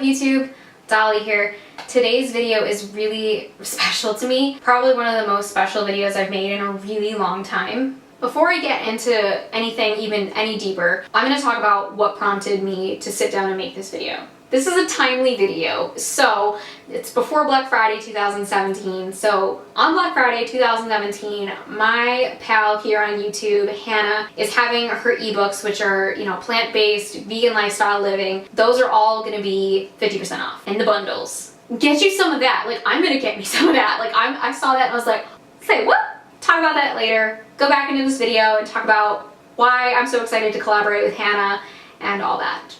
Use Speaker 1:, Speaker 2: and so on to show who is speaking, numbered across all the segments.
Speaker 1: of YouTube? Dolly here. Today's video is really special to me. Probably one of the most special videos I've made in a really long time. Before I get into anything even any deeper, I'm going to talk about what prompted me to sit down and make this video. This is a timely video, so it's before Black Friday 2017. So on Black Friday 2017, my pal here on YouTube, Hannah, is having her ebooks, which are, plant-based, vegan lifestyle living. Those are all gonna be 50% off in the bundles. Get you some of that. Like, I'm gonna get me some of that. Like, I saw that and I was like, say what? Talk about that later. Go back into this video and talk about why I'm so excited to collaborate with Hannah and all that.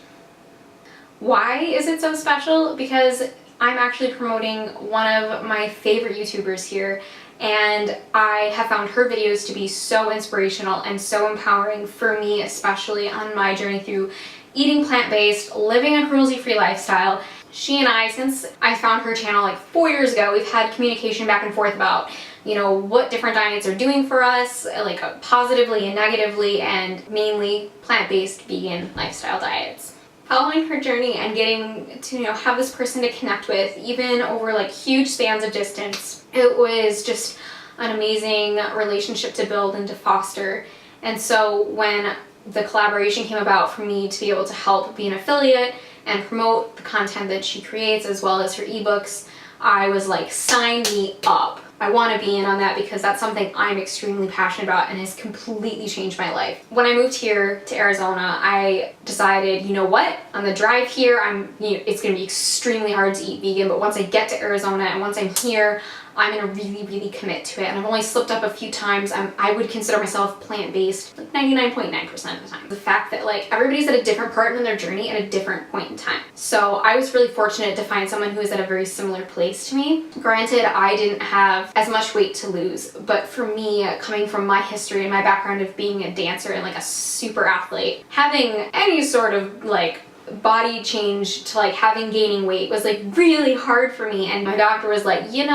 Speaker 1: Why is it so special? Because I'm actually promoting one of my favorite YouTubers here, and I have found her videos to be so inspirational and so empowering for me, especially on my journey through eating plant-based, living a cruelty-free lifestyle. She and I, since I found her channel like 4 years ago, we've had communication back and forth about what different diets are doing for us, like positively and negatively, and mainly plant-based vegan lifestyle diets. Following her journey and getting to have this person to connect with, even over like huge spans of distance, it was just an amazing relationship to build and to foster. And so when the collaboration came about for me to be able to help be an affiliate and promote the content that she creates as well as her ebooks, I was like, sign me up. I want to be in on that because that's something I'm extremely passionate about and has completely changed my life. When I moved here to Arizona, I decided, you know what? On the drive here, it's going to be extremely hard to eat vegan, but once I get to Arizona and once I'm here, I'm going to really, really commit to it. And I've only slipped up a few times. I would consider myself plant-based like 99.9% of the time. The fact that like everybody's at a different part in their journey at a different point in time. So I was really fortunate to find someone who is at a very similar place to me. Granted, I didn't have as much weight to lose, but for me, coming from my history and my background of being a dancer and like a super athlete, having any sort of like body change to like gaining weight was like really hard for me, and my doctor was like, you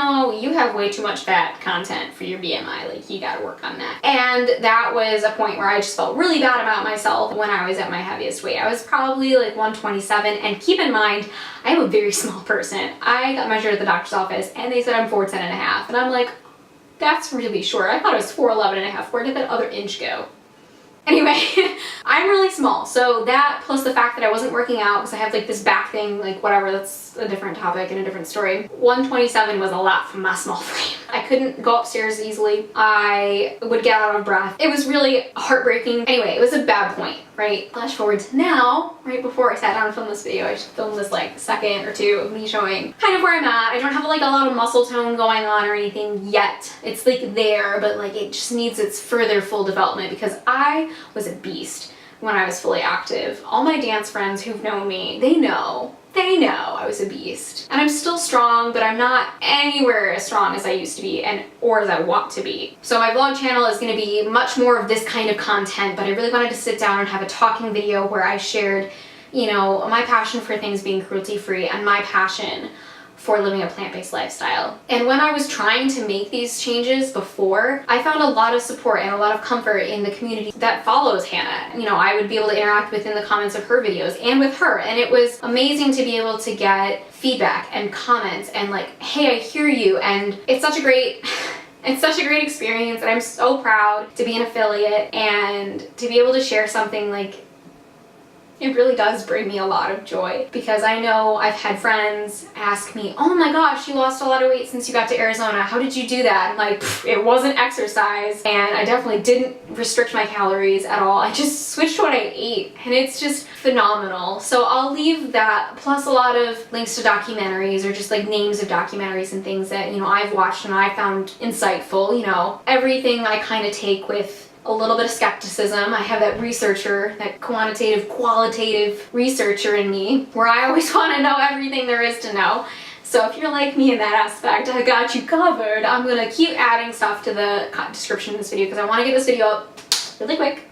Speaker 1: have way too much fat content for your BMI, like you gotta work on that. And that was a point where I just felt really bad about myself when I was at my heaviest weight. I was probably like 127, and keep in mind, I am a very small person. I got measured at the doctor's office and they said I'm 4'10" and a half, and I'm like, that's really short. I thought it was 4'11" and a half. Where did that other inch go? Anyway, I'm really small, so that plus the fact that I wasn't working out because I have like this back thing, like whatever, that's a different topic and a different story. 127 was a lot for my small frame. I couldn't go upstairs easily. I would get out of breath. It was really heartbreaking. Anyway, it was a bad point, right? Flash forward to now, right before I sat down and filmed this video, I just filmed this like second or two of me showing kind of where I'm at. I don't have like a lot of muscle tone going on or anything yet. It's like there, but like it just needs its further full development because I was a beast when I was fully active. All my dance friends who've known me, they know I was a beast. And I'm still strong, but I'm not anywhere as strong as I used to be or as I want to be. So my vlog channel is going to be much more of this kind of content, but I really wanted to sit down and have a talking video where I shared, my passion for things being cruelty-free and my passion for living a plant-based lifestyle. And when I was trying to make these changes before, I found a lot of support and a lot of comfort in the community that follows Hannah. I would be able to interact within the comments of her videos and with her, and it was amazing to be able to get feedback and comments and like, hey, I hear you, and it's such a great experience, and I'm so proud to be an affiliate and to be able to share something like it really does bring me a lot of joy because I know I've had friends ask me, oh my gosh, you lost a lot of weight since you got to Arizona. How did you do that? I'm like, it wasn't exercise, and I definitely didn't restrict my calories at all. I just switched what I ate, and it's just phenomenal. So I'll leave that plus a lot of links to documentaries or just like names of documentaries and things that, I've watched and I found insightful. Everything I kind of take with a little bit of skepticism. I have that researcher, that qualitative researcher in me, where I always want to know everything there is to know. So if you're like me in that aspect, I got you covered. I'm gonna keep adding stuff to the description of this video because I want to get this video up really quick.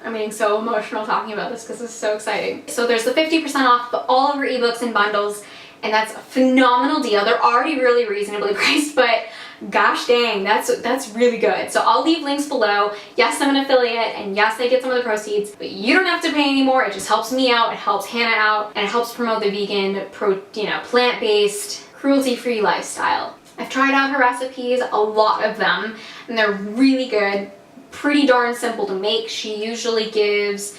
Speaker 1: I'm getting so emotional talking about this because this is so exciting. So there's the 50% off all of our ebooks and bundles, and that's a phenomenal deal. They're already really reasonably priced, but gosh dang, that's really good. So I'll leave links below. Yes, I'm an affiliate, and yes, I get some of the proceeds, but you don't have to pay anymore. It just helps me out, it helps Hannah out, and it helps promote the vegan, plant-based, cruelty-free lifestyle. I've tried out her recipes, a lot of them, and they're really good, pretty darn simple to make. She usually gives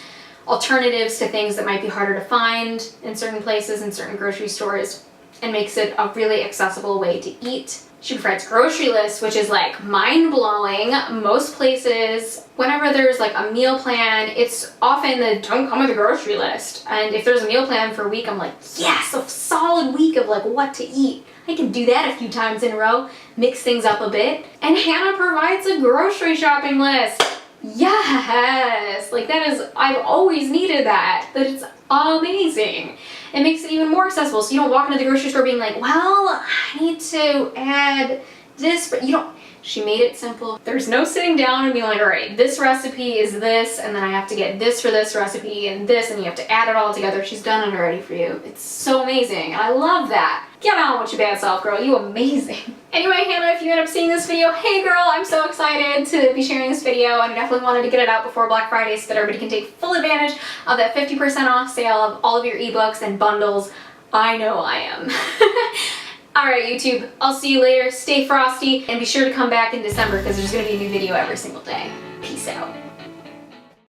Speaker 1: alternatives to things that might be harder to find in certain places, in certain grocery stores, and makes it a really accessible way to eat. She provides grocery lists, which is like mind-blowing. Most places, whenever there's like a meal plan, it's often the don't come with a grocery list. And if there's a meal plan for a week, I'm like, yes, a solid week of like what to eat. I can do that a few times in a row, mix things up a bit. And Hannah provides a grocery shopping list. Yes, like that is, I've always needed that, but it's amazing. It makes it even more accessible, so you don't walk into the grocery store being like, well, I need to add this, but you don't. She made it simple. There's no sitting down and being like, all right, this recipe is this, and then I have to get this for this recipe and this, and you have to add it all together. She's done it already for you. It's so amazing. I love that. Get on with your bad self, girl. You amazing. Anyway, Hannah, if you end up seeing this video, hey girl, I'm so excited to be sharing this video, and I definitely wanted to get it out before Black Friday so that everybody can take full advantage of that 50% off sale of all of your ebooks and bundles. I know I am. Alright YouTube, I'll see you later, stay frosty, and be sure to come back in December because there's going to be a new video every single day. Peace out.